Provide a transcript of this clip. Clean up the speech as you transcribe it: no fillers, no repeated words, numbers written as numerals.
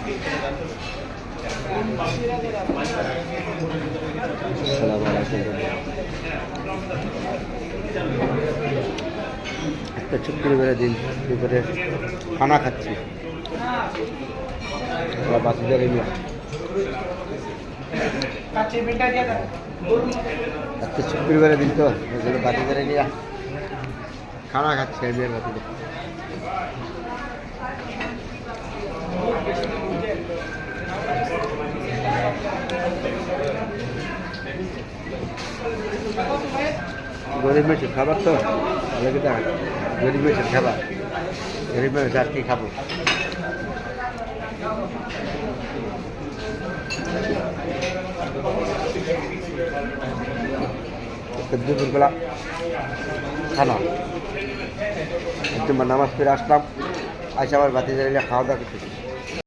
একটা শুক্রবারের দিন দুপুরে খানা খাচ্ছি বাচ্চাদের নিয়ে। একটা শুক্রবারের দিন তো বাচ্চাদের নিয়ে খানা খাচ্ছি বিয়ের বাতিতে। গরিব মানুষের খাবার তো গরিব মানুষের খাবার, গরিব মানুষ আর কি খাবো। দুপুরবেলা খানা একদম নামাজ পড়ে আসলাম, আইসা আবার বাতি জ্বালিয়ে খাওয়া দাওয়া করতেছি।